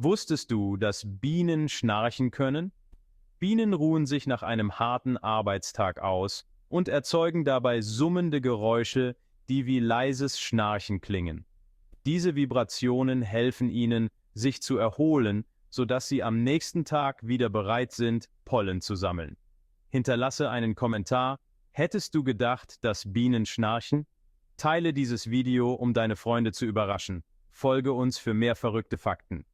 Wusstest du, dass Bienen schnarchen können? Bienen ruhen sich nach einem harten Arbeitstag aus und erzeugen dabei summende Geräusche, die wie leises Schnarchen klingen. Diese Vibrationen helfen ihnen, sich zu erholen, sodass sie am nächsten Tag wieder bereit sind, Pollen zu sammeln. Hinterlasse einen Kommentar. Hättest du gedacht, dass Bienen schnarchen? Teile dieses Video, um deine Freunde zu überraschen. Folge uns für mehr verrückte Fakten.